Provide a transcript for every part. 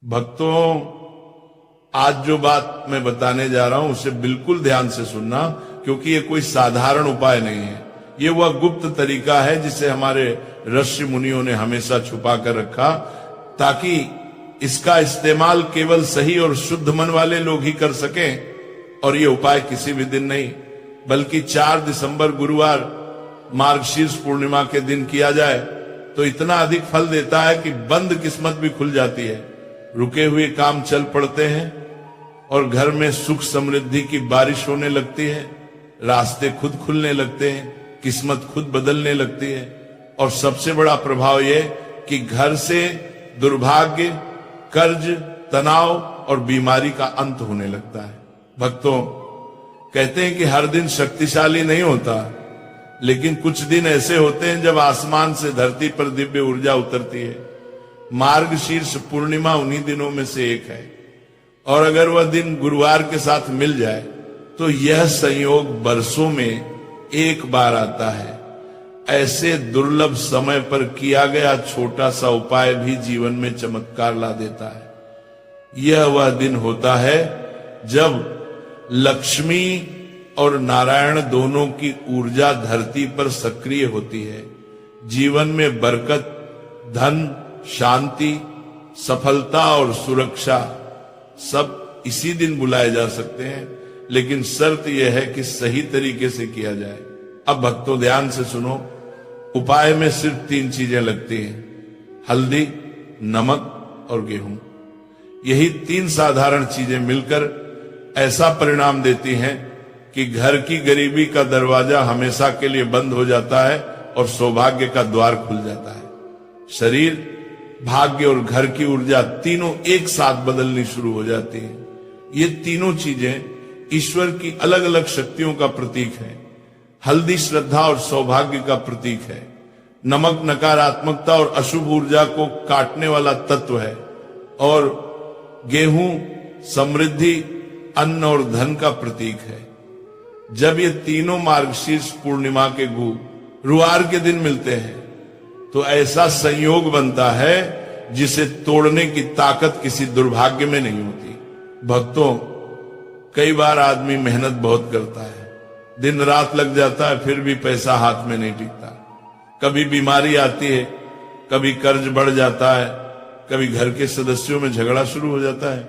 भक्तों, आज जो बात मैं बताने जा रहा हूं उसे बिल्कुल ध्यान से सुनना, क्योंकि ये कोई साधारण उपाय नहीं है। ये वह गुप्त तरीका है जिसे हमारे ऋषि मुनियों ने हमेशा छुपा कर रखा, ताकि इसका इस्तेमाल केवल सही और शुद्ध मन वाले लोग ही कर सकें। और ये उपाय किसी भी दिन नहीं, बल्कि 4 दिसंबर गुरुवार मार्गशीर्ष पूर्णिमा के दिन किया जाए तो इतना अधिक फल देता है कि बंद किस्मत भी खुल जाती है, रुके हुए काम चल पड़ते हैं और घर में सुख समृद्धि की बारिश होने लगती है, रास्ते खुद खुलने लगते हैं, किस्मत खुद बदलने लगती है। और सबसे बड़ा प्रभाव यह कि घर से दुर्भाग्य, कर्ज, तनाव और बीमारी का अंत होने लगता है। भक्तों, कहते हैं कि हर दिन शक्तिशाली नहीं होता, लेकिन कुछ दिन ऐसे होते हैं जब आसमान से धरती पर दिव्य ऊर्जा उतरती है। मार्गशीर्ष पूर्णिमा उन्हीं दिनों में से एक है, और अगर वह दिन गुरुवार के साथ मिल जाए तो यह संयोग बरसों में एक बार आता है। ऐसे दुर्लभ समय पर किया गया छोटा सा उपाय भी जीवन में चमत्कार ला देता है। यह वह दिन होता है जब लक्ष्मी और नारायण दोनों की ऊर्जा धरती पर सक्रिय होती है। जीवन में बरकत, धन, शांति, सफलता और सुरक्षा सब इसी दिन बुलाए जा सकते हैं, लेकिन शर्त यह है कि सही तरीके से किया जाए। अब भक्तों, ध्यान से सुनो। उपाय में सिर्फ 3 चीजें लगती हैं: हल्दी, नमक और गेहूं। यही 3 साधारण चीजें मिलकर ऐसा परिणाम देती हैं कि घर की गरीबी का दरवाजा हमेशा के लिए बंद हो जाता है और सौभाग्य का द्वार खुल जाता है। शरीर, भाग्य और घर की ऊर्जा तीनों एक साथ बदलनी शुरू हो जाती है। ये तीनों चीजें ईश्वर की अलग अलग शक्तियों का प्रतीक है। हल्दी श्रद्धा और सौभाग्य का प्रतीक है। नमक नकारात्मकता और अशुभ ऊर्जा को काटने वाला तत्व है, और गेहूं समृद्धि, अन्न और धन का प्रतीक है। जब ये तीनों मार्गशीर्ष पूर्णिमा के गुरुवार के दिन मिलते हैं तो ऐसा संयोग बनता है जिसे तोड़ने की ताकत किसी दुर्भाग्य में नहीं होती। भक्तों, कई बार आदमी मेहनत बहुत करता है, दिन रात लग जाता है, फिर भी पैसा हाथ में नहीं टिकता। कभी बीमारी आती है, कभी कर्ज बढ़ जाता है, कभी घर के सदस्यों में झगड़ा शुरू हो जाता है,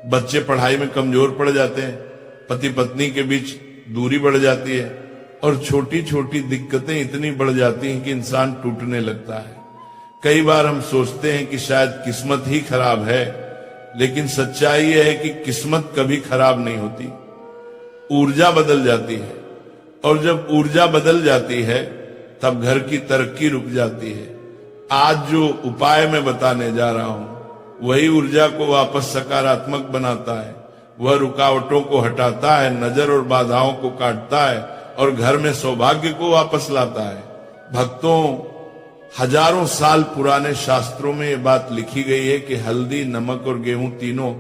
बच्चे पढ़ाई में कमजोर पड़ जाते हैं, पति पत्नी के बीच दूरी बढ़ जाती है, और छोटी छोटी दिक्कतें इतनी बढ़ जाती हैं कि इंसान टूटने लगता है। कई बार हम सोचते हैं कि शायद किस्मत ही खराब है, लेकिन सच्चाई यह है कि किस्मत कभी खराब नहीं होती, ऊर्जा बदल जाती है। और जब ऊर्जा बदल जाती है तब घर की तरक्की रुक जाती है। आज जो उपाय मैं बताने जा रहा हूं वही ऊर्जा को वापस सकारात्मक बनाता है। वह रुकावटों को हटाता है, नजर और बाधाओं को काटता है और घर में सौभाग्य को वापस लाता है। भक्तों, हजारों साल पुराने शास्त्रों में ये बात लिखी गई है कि हल्दी, नमक और गेहूं तीनों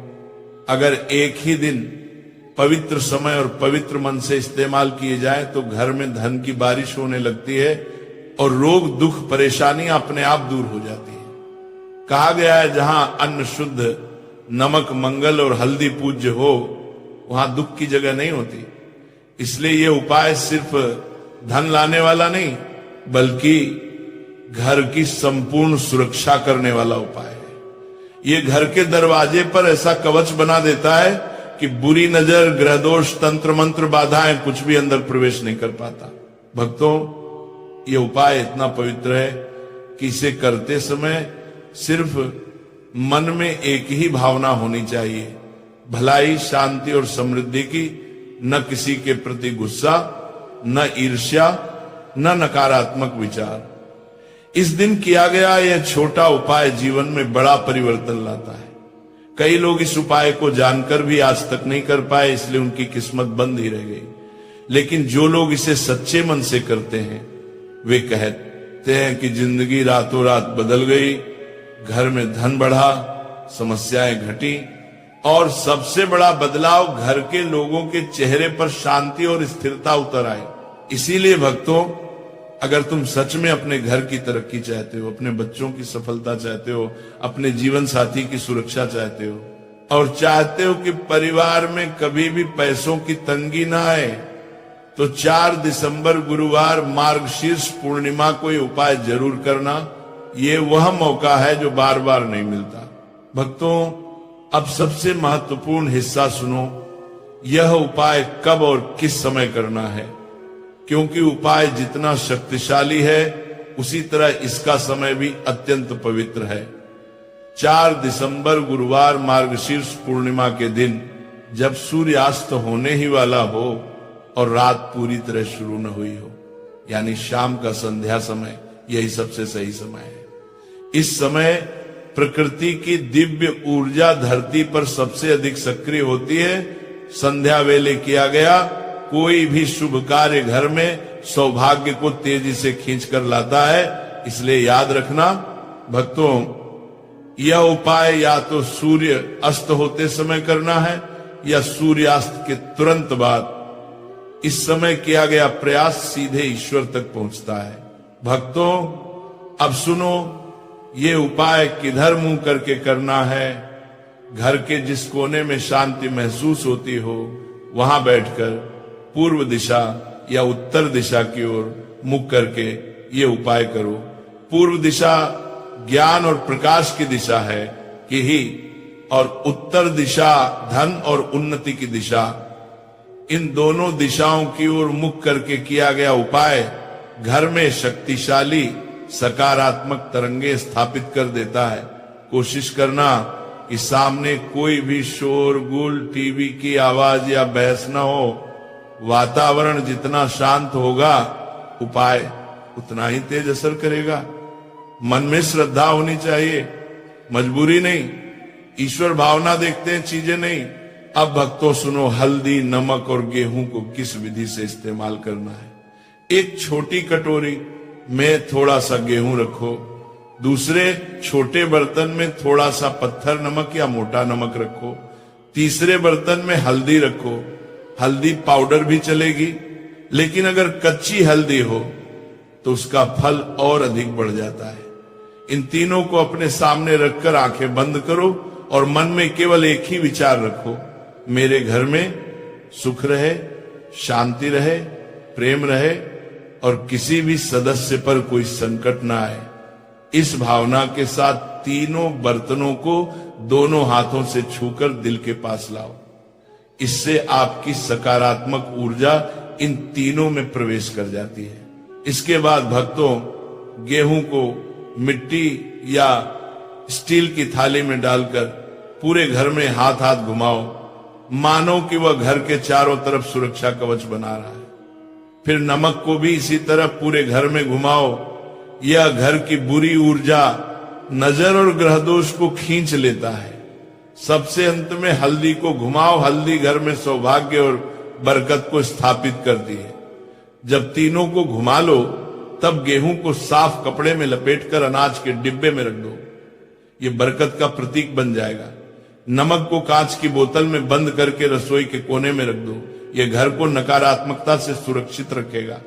अगर एक ही दिन पवित्र समय और पवित्र मन से इस्तेमाल किए जाए तो घर में धन की बारिश होने लगती है और रोग, दुख, परेशानियां अपने आप दूर हो जाती है। कहा गया है, जहां अन्न शुद्ध, नमक मंगल और हल्दी पूज्य हो, वहां दुख की जगह नहीं होती। इसलिए ये उपाय सिर्फ धन लाने वाला नहीं, बल्कि घर की संपूर्ण सुरक्षा करने वाला उपाय है। ये घर के दरवाजे पर ऐसा कवच बना देता है कि बुरी नजर, ग्रह दोष, तंत्र मंत्र, बाधाएं कुछ भी अंदर प्रवेश नहीं कर पाता। भक्तों, ये उपाय इतना पवित्र है कि इसे करते समय सिर्फ मन में एक ही भावना होनी चाहिए: भलाई, शांति और समृद्धि की। न किसी के प्रति गुस्सा, न ईर्ष्या, न नकारात्मक विचार। इस दिन किया गया यह छोटा उपाय जीवन में बड़ा परिवर्तन लाता है। कई लोग इस उपाय को जानकर भी आज तक नहीं कर पाए, इसलिए उनकी किस्मत बंद ही रह गई। लेकिन जो लोग इसे सच्चे मन से करते हैं वे कहते हैं कि जिंदगी रातों रात बदल गई, घर में धन बढ़ा, समस्याएं घटी, और सबसे बड़ा बदलाव, घर के लोगों के चेहरे पर शांति और स्थिरता उतर आई। इसीलिए भक्तों, अगर तुम सच में अपने घर की तरक्की चाहते हो, अपने बच्चों की सफलता चाहते हो, अपने जीवन साथी की सुरक्षा चाहते हो, और चाहते हो कि परिवार में कभी भी पैसों की तंगी ना आए, तो 4 दिसंबर गुरुवार मार्गशीर्ष पूर्णिमा को ये उपाय जरूर करना। ये वह मौका है जो बार बार नहीं मिलता। भक्तों, अब सबसे महत्वपूर्ण हिस्सा सुनो। यह उपाय कब और किस समय करना है, क्योंकि उपाय जितना शक्तिशाली है उसी तरह इसका समय भी अत्यंत पवित्र है। 4 दिसंबर गुरुवार मार्गशीर्ष पूर्णिमा के दिन, जब सूर्यास्त होने ही वाला हो और रात पूरी तरह शुरू न हुई हो, यानी शाम का संध्या समय, यही सबसे सही समय है। इस समय प्रकृति की दिव्य ऊर्जा धरती पर सबसे अधिक सक्रिय होती है। संध्या वेले किया गया कोई भी शुभ कार्य घर में सौभाग्य को तेजी से खींच कर लाता है। इसलिए याद रखना भक्तों, यह उपाय या तो सूर्य अस्त होते समय करना है या सूर्यास्त के तुरंत बाद। इस समय किया गया प्रयास सीधे ईश्वर तक पहुंचता है। भक्तों, अब सुनो, ये उपाय किधर मुंह करके करना है। घर के जिस कोने में शांति महसूस होती हो, वहां बैठकर पूर्व दिशा या उत्तर दिशा की ओर मुख करके ये उपाय करो। पूर्व दिशा ज्ञान और प्रकाश की दिशा है कि ही, और उत्तर दिशा धन और उन्नति की दिशा। इन दोनों दिशाओं की ओर मुख करके किया गया उपाय घर में शक्तिशाली सकारात्मक तरंगे स्थापित कर देता है। कोशिश करना कि सामने कोई भी शोरगुल, टीवी की आवाज या बहस न हो। वातावरण जितना शांत होगा, उपाय उतना ही तेज असर करेगा। मन में श्रद्धा होनी चाहिए, मजबूरी नहीं। ईश्वर भावना देखते हैं, चीजें नहीं। अब भक्तों सुनो, हल्दी, नमक और गेहूं को किस विधि से इस्तेमाल करना है। एक छोटी कटोरी में थोड़ा सा गेहूं रखो, दूसरे छोटे बर्तन में थोड़ा सा पत्थर नमक या मोटा नमक रखो, तीसरे बर्तन में हल्दी रखो। हल्दी पाउडर भी चलेगी, लेकिन अगर कच्ची हल्दी हो तो उसका फल और अधिक बढ़ जाता है। इन तीनों को अपने सामने रखकर आंखें बंद करो और मन में केवल एक ही विचार रखो, मेरे घर में सुख रहे, शांति रहे, प्रेम रहे और किसी भी सदस्य पर कोई संकट ना आए। इस भावना के साथ तीनों बर्तनों को दोनों हाथों से छूकर दिल के पास लाओ। इससे आपकी सकारात्मक ऊर्जा इन तीनों में प्रवेश कर जाती है। इसके बाद भक्तों, गेहूं को मिट्टी या स्टील की थाली में डालकर पूरे घर में हाथ हाथ घुमाओ, मानो कि वह घर के चारों तरफ सुरक्षा कवच बना रहा है। फिर नमक को भी इसी तरह पूरे घर में घुमाओ। यह घर की बुरी ऊर्जा, नजर और ग्रह दोष को खींच लेता है। सबसे अंत में हल्दी को घुमाओ। हल्दी घर में सौभाग्य और बरकत को स्थापित करती है। जब तीनों को घुमा लो, तब गेहूं को साफ कपड़े में लपेटकर अनाज के डिब्बे में रख दो। ये बरकत का प्रतीक बन जाएगा। नमक को कांच की बोतल में बंद करके रसोई के कोने में रख दो। ये घर को नकारात्मकता से सुरक्षित रखेगा।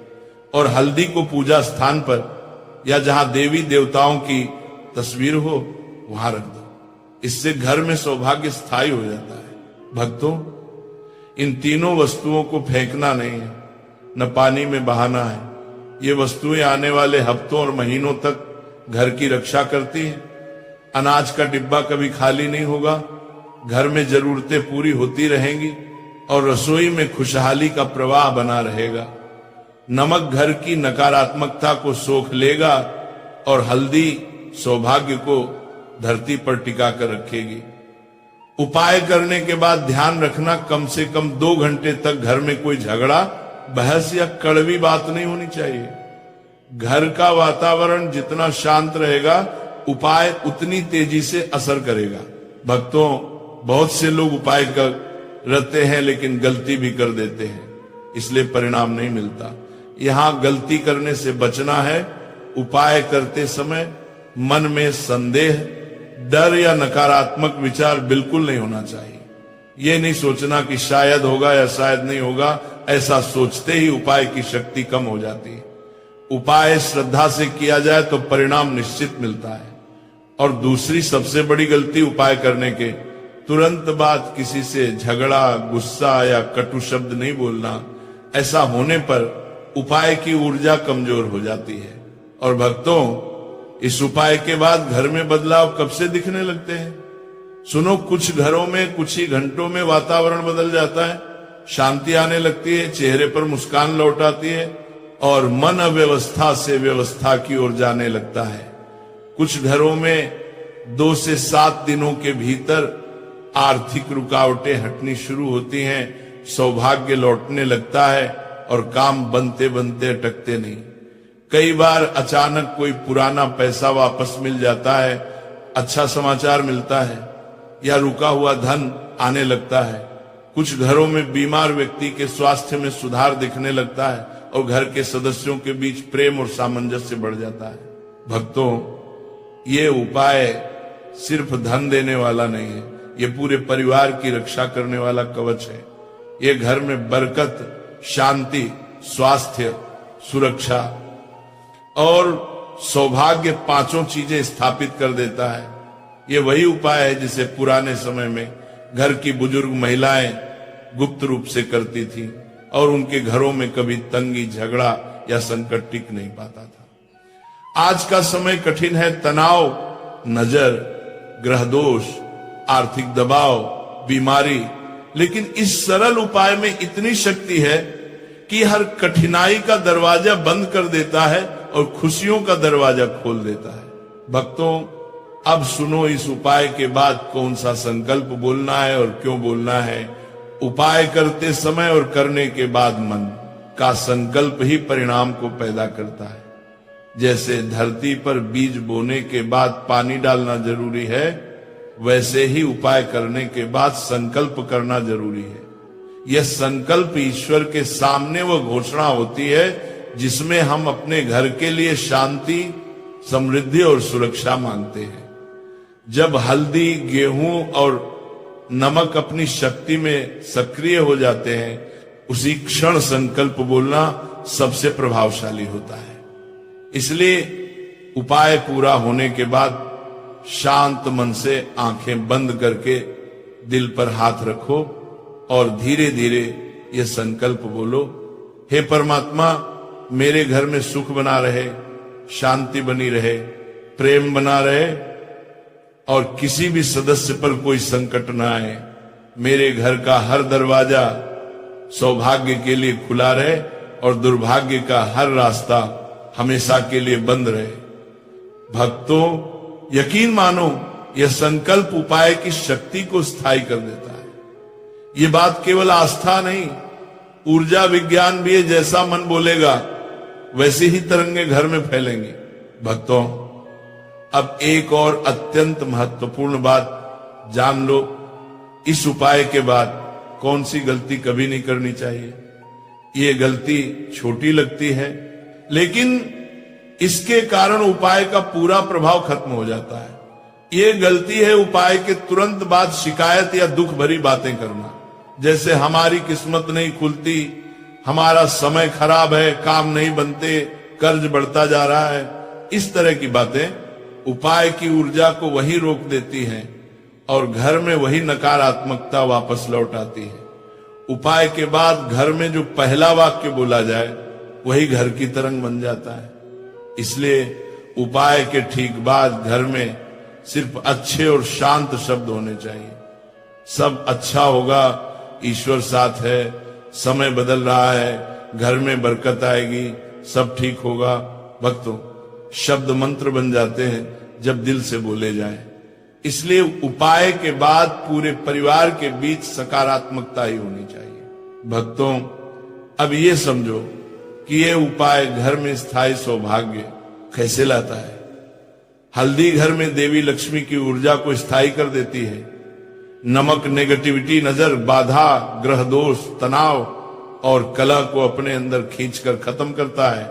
और हल्दी को पूजा स्थान पर या जहां देवी देवताओं की तस्वीर हो, वहां रख दो। इससे घर में सौभाग्य स्थायी हो जाता है। भक्तों, इन तीनों वस्तुओं को फेंकना नहीं है, न पानी में बहाना है। ये वस्तुएं आने वाले हफ्तों और महीनों तक घर की रक्षा करती हैं। अनाज का डिब्बा कभी खाली नहीं होगा। घर में जरूरतें पूरी होती रहेंगी और रसोई में खुशहाली का प्रवाह बना रहेगा। नमक घर की नकारात्मकता को सोख लेगा और हल्दी सौभाग्य को धरती पर टिका कर रखेगी। उपाय करने के बाद ध्यान रखना, कम से कम 2 घंटे तक घर में कोई झगड़ा, बहस या कड़वी बात नहीं होनी चाहिए। घर का वातावरण जितना शांत रहेगा, उपाय उतनी तेजी से असर करेगा। भक्तों, बहुत से लोग उपाय करते हैं लेकिन गलती भी कर देते हैं, इसलिए परिणाम नहीं मिलता। यहां गलती करने से बचना है। उपाय करते समय मन में संदेह, डर या नकारात्मक विचार बिल्कुल नहीं होना चाहिए। ये नहीं सोचना कि शायद होगा या शायद नहीं होगा। ऐसा सोचते ही उपाय की शक्ति कम हो जाती है। उपाय श्रद्धा से किया जाए तो परिणाम निश्चित मिलता है। और दूसरी सबसे बड़ी गलती उपाय करने के तुरंत बाद किसी से झगड़ा, गुस्सा या कटु शब्द नहीं बोलना। ऐसा होने पर उपाय की ऊर्जा कमजोर हो जाती है। और भक्तों, इस उपाय के बाद घर में बदलाव कब से दिखने लगते हैं? सुनो, कुछ घरों में कुछ ही घंटों में वातावरण बदल जाता है, शांति आने लगती है, चेहरे पर मुस्कान लौट आती है और मन अव्यवस्था से व्यवस्था की ओर जाने लगता है। कुछ घरों में 2 से 7 दिनों के भीतर आर्थिक रुकावटें हटनी शुरू होती हैं, सौभाग्य लौटने लगता है और काम बनते बनते अटकते नहीं। कई बार अचानक कोई पुराना पैसा वापस मिल जाता है, अच्छा समाचार मिलता है, या रुका हुआ धन आने लगता है। कुछ घरों में बीमार व्यक्ति के स्वास्थ्य में सुधार दिखने लगता है और घर के सदस्यों के बीच प्रेम और सामंजस्य बढ़ जाता है। भक्तों, ये उपाय सिर्फ धन देने वाला नहीं है, ये पूरे परिवार की रक्षा करने वाला कवच है। ये घर में बरकत, शांति, स्वास्थ्य, सुरक्षा और सौभाग्य 5 चीजें स्थापित कर देता है। ये वही उपाय है जिसे पुराने समय में घर की बुजुर्ग महिलाएं गुप्त रूप से करती थी और उनके घरों में कभी तंगी, झगड़ा या संकट टिक नहीं पाता था। आज का समय कठिन है, तनाव, नजर, ग्रह दोष, आर्थिक दबाव, बीमारी, लेकिन इस सरल उपाय में इतनी शक्ति है कि हर कठिनाई का दरवाजा बंद कर देता है और खुशियों का दरवाजा खोल देता है। भक्तों, अब सुनो इस उपाय के बाद कौन सा संकल्प बोलना है और क्यों बोलना है। उपाय करते समय और करने के बाद मन का संकल्प ही परिणाम को पैदा करता है। जैसे धरती पर बीज बोने के बाद पानी डालना जरूरी है, वैसे ही उपाय करने के बाद संकल्प करना जरूरी है। यह संकल्प ईश्वर के सामने वह घोषणा होती है जिसमें हम अपने घर के लिए शांति, समृद्धि और सुरक्षा मांगते हैं। जब हल्दी, गेहूं और नमक अपनी शक्ति में सक्रिय हो जाते हैं, उसी क्षण संकल्प बोलना सबसे प्रभावशाली होता है। इसलिए उपाय पूरा होने के बाद शांत मन से आंखें बंद करके दिल पर हाथ रखो और धीरे धीरे यह संकल्प बोलो, हे परमात्मा, मेरे घर में सुख बना रहे, शांति बनी रहे, प्रेम बना रहे और किसी भी सदस्य पर कोई संकट न आए। मेरे घर का हर दरवाजा सौभाग्य के लिए खुला रहे और दुर्भाग्य का हर रास्ता हमेशा के लिए बंद रहे। भक्तों, यकीन मानो, यह संकल्प उपाय की शक्ति को स्थायी कर देता है। यह बात केवल आस्था नहीं, ऊर्जा विज्ञान भी है। जैसा मन बोलेगा वैसे ही तरंगे घर में फैलेंगी। भक्तों, अब एक और अत्यंत महत्वपूर्ण बात जान लो, इस उपाय के बाद कौन सी गलती कभी नहीं करनी चाहिए। ये गलती छोटी लगती है, लेकिन इसके कारण उपाय का पूरा प्रभाव खत्म हो जाता है। ये गलती है उपाय के तुरंत बाद शिकायत या दुख भरी बातें करना, जैसे हमारी किस्मत नहीं खुलती, हमारा समय खराब है, काम नहीं बनते, कर्ज बढ़ता जा रहा है। इस तरह की बातें उपाय की ऊर्जा को वही रोक देती हैं और घर में वही नकारात्मकता वापस लौट आती है। उपाय के बाद घर में जो पहला वाक्य बोला जाए वही घर की तरंग बन जाता है। इसलिए उपाय के ठीक बाद घर में सिर्फ अच्छे और शांत शब्द होने चाहिए। सब अच्छा होगा, ईश्वर साथ है, समय बदल रहा है, घर में बरकत आएगी, सब ठीक होगा। भक्तों, शब्द मंत्र बन जाते हैं जब दिल से बोले जाएं। इसलिए उपाय के बाद पूरे परिवार के बीच सकारात्मकता ही होनी चाहिए। भक्तों, अब ये समझो कि ये उपाय घर में स्थायी सौभाग्य कैसे लाता है। हल्दी घर में देवी लक्ष्मी की ऊर्जा को स्थायी कर देती है। नमक नेगेटिविटी, नजर, बाधा, ग्रह दोष, तनाव और कलह को अपने अंदर खींचकर खत्म करता है।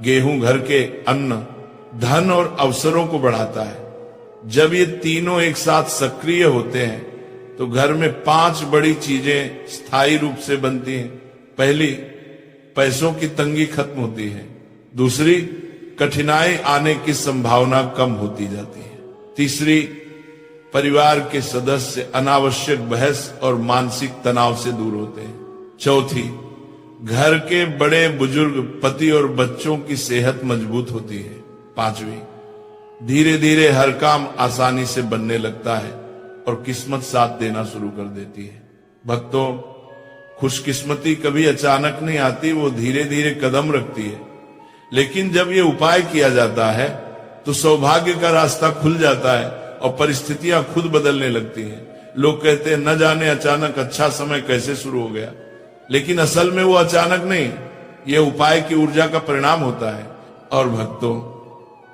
गेहूं घर के अन्न, धन और अवसरों को बढ़ाता है। जब ये तीनों एक साथ सक्रिय होते हैं तो घर में 5 बड़ी चीजें स्थायी रूप से बनती हैं। पहली, पैसों की तंगी खत्म होती है। दूसरी, कठिनाई आने की संभावना कम होती जाती है। तीसरी, परिवार के सदस्य अनावश्यक बहस और मानसिक तनाव से दूर होते हैं। चौथी, घर के बड़े बुजुर्ग, पति और बच्चों की सेहत मजबूत होती है। पांचवी, धीरे धीरे हर काम आसानी से बनने लगता है और किस्मत साथ देना शुरू कर देती है। भक्तों, खुशकिस्मती कभी अचानक नहीं आती, वो धीरे धीरे कदम रखती है। लेकिन जब ये उपाय किया जाता है तो सौभाग्य का रास्ता खुल जाता है और परिस्थितियां खुद बदलने लगती हैं। लोग कहते हैं न जाने अचानक अच्छा समय कैसे शुरू हो गया, लेकिन असल में वो अचानक नहीं, ये उपाय की ऊर्जा का परिणाम होता है। और भक्तों,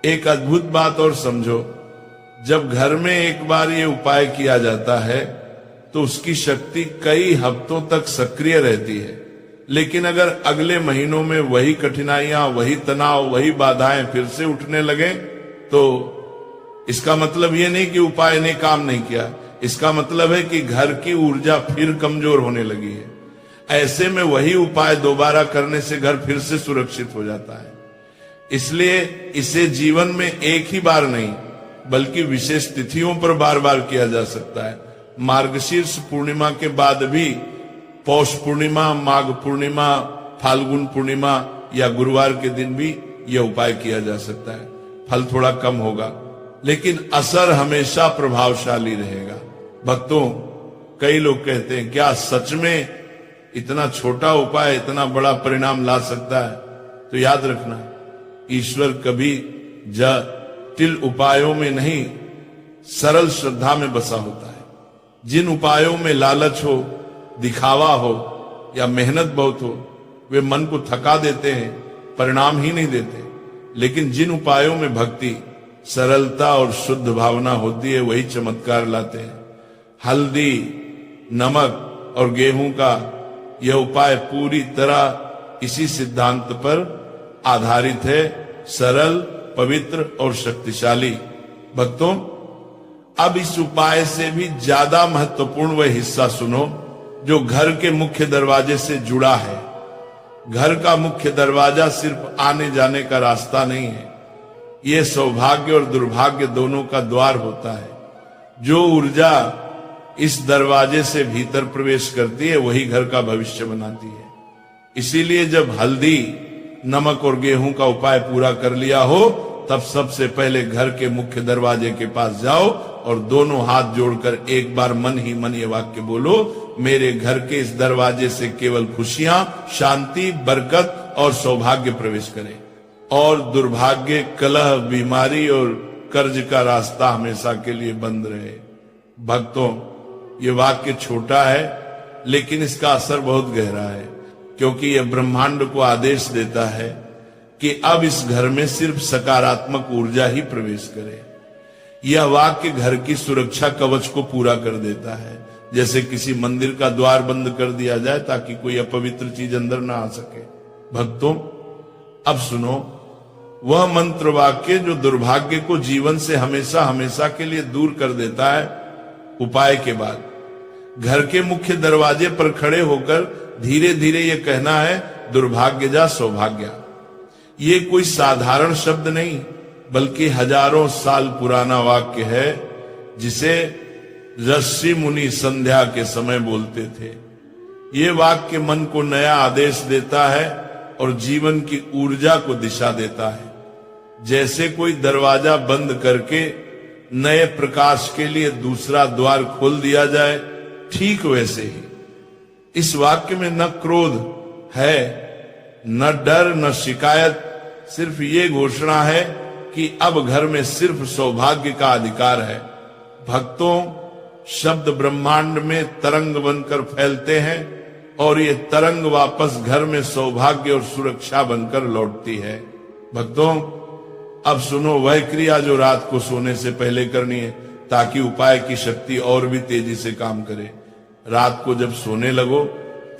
एक अद्भुत बात और समझो, जब घर में एक बार ये उपाय किया जाता है तो उसकी शक्ति कई हफ्तों तक सक्रिय रहती है। लेकिन अगर अगले महीनों में वही कठिनाइयां, वही तनाव, वही बाधाएं फिर से उठने लगे तो इसका मतलब ये नहीं कि उपाय ने काम नहीं किया, इसका मतलब है कि घर की ऊर्जा फिर कमजोर होने लगी है। ऐसे में वही उपाय दोबारा करने से घर फिर से सुरक्षित हो जाता है। इसलिए इसे जीवन में एक ही बार नहीं बल्कि विशेष तिथियों पर बार बार किया जा सकता है। मार्गशीर्ष पूर्णिमा के बाद भी पौष पूर्णिमा, माघ पूर्णिमा, फाल्गुन पूर्णिमा या गुरुवार के दिन भी यह उपाय किया जा सकता है। फल थोड़ा कम होगा लेकिन असर हमेशा प्रभावशाली रहेगा। भक्तों, कई लोग कहते हैं क्या सच में इतना छोटा उपाय इतना बड़ा परिणाम ला सकता है? तो याद रखना, ईश्वर कभी जटिल उपायों में नहीं, सरल श्रद्धा में बसा होता है। जिन उपायों में लालच हो, दिखावा हो या मेहनत बहुत हो, वे मन को थका देते हैं, परिणाम ही नहीं देते। लेकिन जिन उपायों में भक्ति, सरलता और शुद्ध भावना होती है, वही चमत्कार लाते हैं। हल्दी, नमक और गेहूं का यह उपाय पूरी तरह इसी सिद्धांत पर आधारित है, सरल, पवित्र और शक्तिशाली। भक्तों, अब इस उपाय से भी ज्यादा महत्वपूर्ण वह हिस्सा सुनो जो घर के मुख्य दरवाजे से जुड़ा है। घर का मुख्य दरवाजा सिर्फ आने जाने का रास्ता नहीं है, यह सौभाग्य और दुर्भाग्य दोनों का द्वार होता है। जो ऊर्जा इस दरवाजे से भीतर प्रवेश करती है वही घर का भविष्य बनाती है। इसीलिए जब हल्दी, नमक और गेहूं का उपाय पूरा कर लिया हो तब सबसे पहले घर के मुख्य दरवाजे के पास जाओ और दोनों हाथ जोड़कर एक बार मन ही मन ये वाक्य बोलो, मेरे घर के इस दरवाजे से केवल खुशियां, शांति, बरकत और सौभाग्य प्रवेश करें और दुर्भाग्य, कलह, बीमारी और कर्ज का रास्ता हमेशा के लिए बंद रहे। भक्तों, ये वाक्य छोटा है लेकिन इसका असर बहुत गहरा है, क्योंकि यह ब्रह्मांड को आदेश देता है कि अब इस घर में सिर्फ सकारात्मक ऊर्जा ही प्रवेश करे। यह वाक्य घर की सुरक्षा कवच को पूरा कर देता है, जैसे किसी मंदिर का द्वार बंद कर दिया जाए ताकि कोई अपवित्र चीज अंदर ना आ सके। भक्तों, अब सुनो वह मंत्र वाक्य जो दुर्भाग्य को जीवन से हमेशा हमेशा के लिए दूर कर देता है। उपाय के बाद घर के मुख्य दरवाजे पर खड़े होकर धीरे धीरे यह कहना है, दुर्भाग्य जा सौभाग्य। ये कोई साधारण शब्द नहीं बल्कि हजारों साल पुराना वाक्य है जिसे ऋषि मुनि संध्या के समय बोलते थे। ये वाक्य मन को नया आदेश देता है और जीवन की ऊर्जा को दिशा देता है। जैसे कोई दरवाजा बंद करके नए प्रकाश के लिए दूसरा द्वार खोल दिया जाए, ठीक वैसे ही इस वाक्य में न क्रोध है, न डर, न शिकायत, सिर्फ ये घोषणा है कि अब घर में सिर्फ सौभाग्य का अधिकार है। भक्तों, शब्द ब्रह्मांड में तरंग बनकर फैलते हैं और ये तरंग वापस घर में सौभाग्य और सुरक्षा बनकर लौटती है। भक्तों, अब सुनो वह क्रिया जो रात को सोने से पहले करनी है ताकि उपाय की शक्ति और भी तेजी से काम करे। रात को जब सोने लगो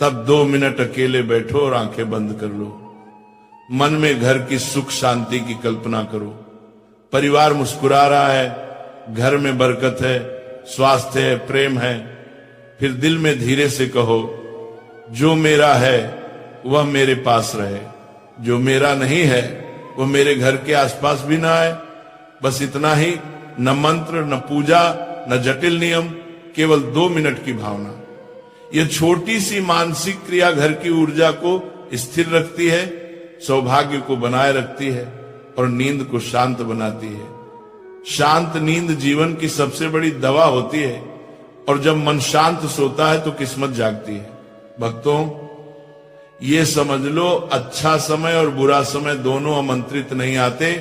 तब 2 मिनट अकेले बैठो और आंखें बंद कर लो। मन में घर की सुख शांति की कल्पना करो। परिवार मुस्कुरा रहा है, घर में बरकत है, स्वास्थ्य है, प्रेम है। फिर दिल में धीरे से कहो, जो मेरा है वह मेरे पास रहे, जो मेरा नहीं है वो मेरे घर के आसपास भी ना आए। बस इतना ही, न मंत्र, न पूजा, न जटिल नियम, केवल 2 मिनट की भावना। ये छोटी सी मानसिक क्रिया घर की ऊर्जा को स्थिर रखती है, सौभाग्य को बनाए रखती है और नींद को शांत बनाती है। शांत नींद जीवन की सबसे बड़ी दवा होती है और जब मन शांत सोता है तो किस्मत जागती है। भक्तों, ये समझ लो, अच्छा समय और बुरा समय दोनों आमंत्रित नहीं आते,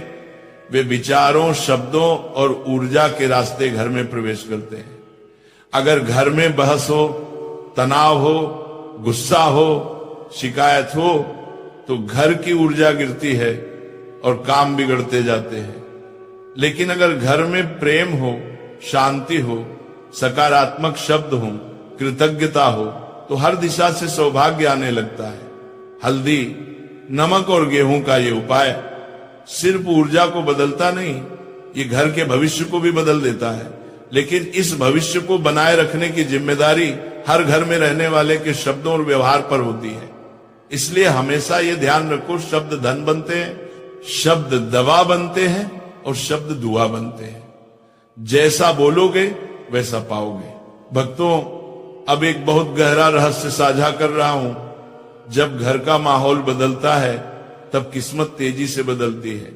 वे विचारों, शब्दों और ऊर्जा के रास्ते घर में प्रवेश करते हैं। अगर घर में बहस हो, तनाव हो, गुस्सा हो, शिकायत हो, तो घर की ऊर्जा गिरती है और काम बिगड़ते जाते हैं। लेकिन अगर घर में प्रेम हो, शांति हो, सकारात्मक शब्द हो, कृतज्ञता हो, तो हर दिशा से सौभाग्य आने लगता है। हल्दी, नमक और गेहूं का ये उपाय सिर्फ ऊर्जा को बदलता नहीं, ये घर के भविष्य को भी बदल देता है। लेकिन इस भविष्य को बनाए रखने की जिम्मेदारी हर घर में रहने वाले के शब्दों और व्यवहार पर होती है। इसलिए हमेशा ये ध्यान रखो, शब्द धन बनते हैं, शब्द दवा बनते हैं और शब्द दुआ बनते हैं। जैसा बोलोगे वैसा पाओगे। भक्तों, अब एक बहुत गहरा रहस्य साझा कर रहा हूं। जब घर का माहौल बदलता है तब किस्मत तेजी से बदलती है।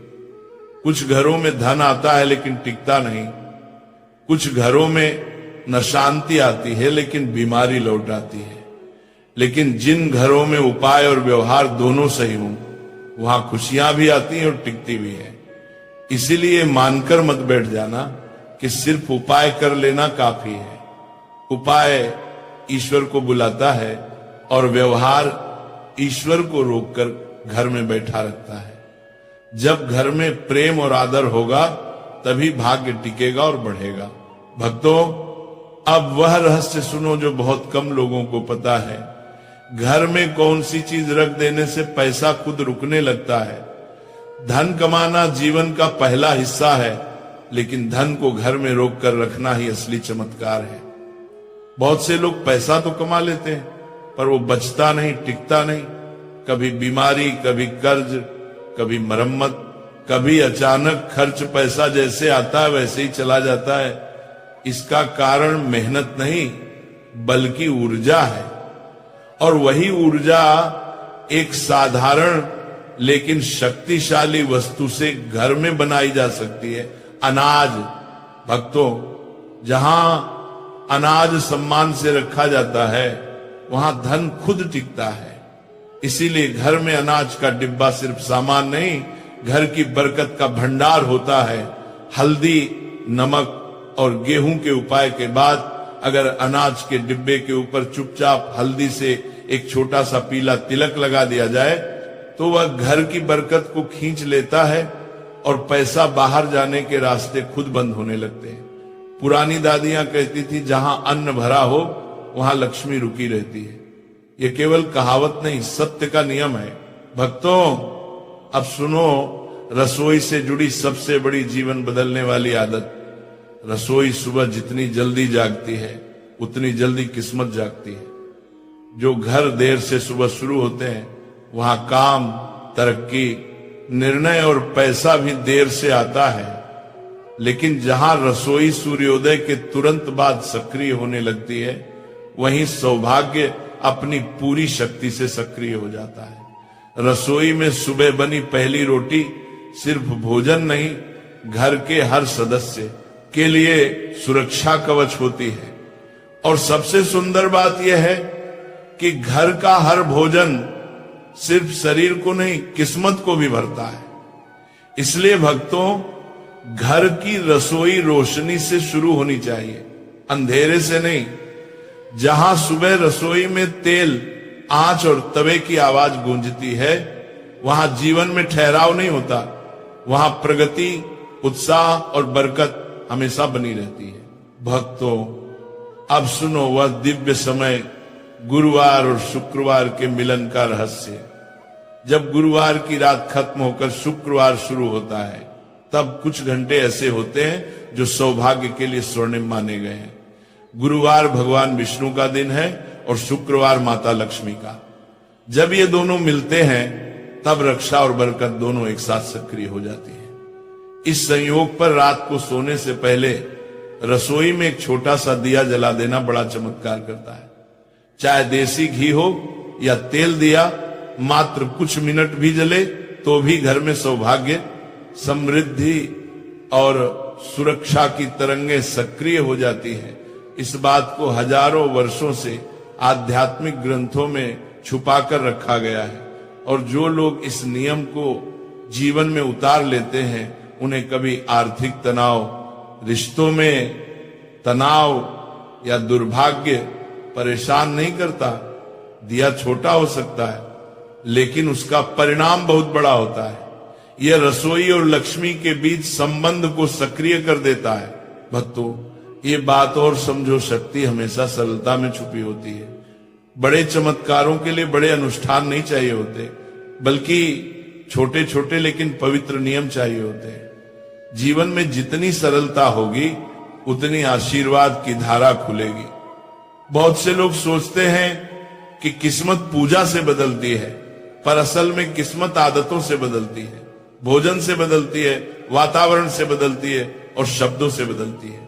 कुछ घरों में धन आता है लेकिन टिकता नहीं। कुछ घरों में न शांति आती है लेकिन बीमारी लौट आती है। लेकिन जिन घरों में उपाय और व्यवहार दोनों सही हों, वहां खुशियां भी आती हैं और टिकती भी है। इसीलिए मानकर मत बैठ जाना कि सिर्फ उपाय कर लेना काफी है। उपाय ईश्वर को बुलाता है और व्यवहार ईश्वर को रोककर घर में बैठा रखता है। जब घर में प्रेम और आदर होगा तभी भाग्य टिकेगा और बढ़ेगा। भक्तों, अब वह रहस्य सुनो जो बहुत कम लोगों को पता है। घर में कौन सी चीज रख देने से पैसा खुद रुकने लगता है। धन कमाना जीवन का पहला हिस्सा है, लेकिन धन को घर में रोक कर रखना ही असली चमत्कार है। बहुत से लोग पैसा तो कमा लेते हैं पर वो बचता नहीं, टिकता नहीं। कभी बीमारी, कभी कर्ज, कभी मरम्मत, कभी अचानक खर्च। पैसा जैसे आता है वैसे ही चला जाता है। इसका कारण मेहनत नहीं बल्कि ऊर्जा है। और वही ऊर्जा एक साधारण लेकिन शक्तिशाली वस्तु से घर में बनाई जा सकती है, अनाज। भक्तों, जहां अनाज सम्मान से रखा जाता है वहां धन खुद टिकता है। इसीलिए घर में अनाज का डिब्बा सिर्फ सामान नहीं, घर की बरकत का भंडार होता है। हल्दी, नमक और गेहूं के उपाय के बाद अगर अनाज के डिब्बे के ऊपर चुपचाप हल्दी से एक छोटा सा पीला तिलक लगा दिया जाए तो वह घर की बरकत को खींच लेता है और पैसा बाहर जाने के रास्ते खुद बंद होने लगते हैं। पुरानी दादियां कहती थी, जहां अन्न भरा हो वहां लक्ष्मी रुकी रहती है। यह केवल कहावत नहीं, सत्य का नियम है। भक्तों, अब सुनो रसोई से जुड़ी सबसे बड़ी जीवन बदलने वाली आदत। रसोई सुबह जितनी जल्दी जागती है उतनी जल्दी किस्मत जागती है। जो घर देर से सुबह शुरू होते हैं वहां काम, तरक्की, निर्णय और पैसा भी देर से आता है। लेकिन जहां रसोई सूर्योदय के तुरंत बाद सक्रिय होने लगती है वहीं सौभाग्य अपनी पूरी शक्ति से सक्रिय हो जाता है। रसोई में सुबह बनी पहली रोटी सिर्फ भोजन नहीं, घर के हर सदस्य के लिए सुरक्षा कवच होती है। और सबसे सुंदर बात यह है कि घर का हर भोजन सिर्फ शरीर को नहीं, किस्मत को भी भरता है। इसलिए भक्तों, घर की रसोई रोशनी से शुरू होनी चाहिए, अंधेरे से नहीं। जहां सुबह रसोई में तेल, आंच और तवे की आवाज गूंजती है वहां जीवन में ठहराव नहीं होता, वहां प्रगति, उत्साह और बरकत हमेशा बनी रहती है। भक्तों, अब सुनो वह दिव्य समय, गुरुवार और शुक्रवार के मिलन का रहस्य। जब गुरुवार की रात खत्म होकर शुक्रवार शुरू होता है तब कुछ घंटे ऐसे होते हैं जो सौभाग्य के लिए स्वर्णिम माने गए हैं। गुरुवार भगवान विष्णु का दिन है और शुक्रवार माता लक्ष्मी का। जब ये दोनों मिलते हैं तब रक्षा और बरकत दोनों एक साथ सक्रिय हो जाती है। इस संयोग पर रात को सोने से पहले रसोई में एक छोटा सा दिया जला देना बड़ा चमत्कार करता है। चाहे देसी घी हो या तेल दिया, मात्र कुछ मिनट भी जले तो भी घर में सौभाग्य, समृद्धि और सुरक्षा की तरंगें सक्रिय हो जाती हैं। इस बात को हजारों वर्षों से आध्यात्मिक ग्रंथों में छुपाकर रखा गया है, और जो लोग इस नियम को जीवन में उतार लेते हैं उन्हें कभी आर्थिक तनाव, रिश्तों में तनाव या दुर्भाग्य परेशान नहीं करता। दिया छोटा हो सकता है लेकिन उसका परिणाम बहुत बड़ा होता है। यह रसोई और लक्ष्मी के बीच संबंध को सक्रिय कर देता है। भक्तों, ये बात और समझो, शक्ति हमेशा सरलता में छुपी होती है। बड़े चमत्कारों के लिए बड़े अनुष्ठान नहीं चाहिए होते, बल्कि छोटे छोटे लेकिन पवित्र नियम चाहिए होते हैं। जीवन में जितनी सरलता होगी उतनी आशीर्वाद की धारा खुलेगी। बहुत से लोग सोचते हैं कि किस्मत पूजा से बदलती है, पर असल में किस्मत आदतों से बदलती है, भोजन से बदलती है, वातावरण से बदलती है और शब्दों से बदलती है।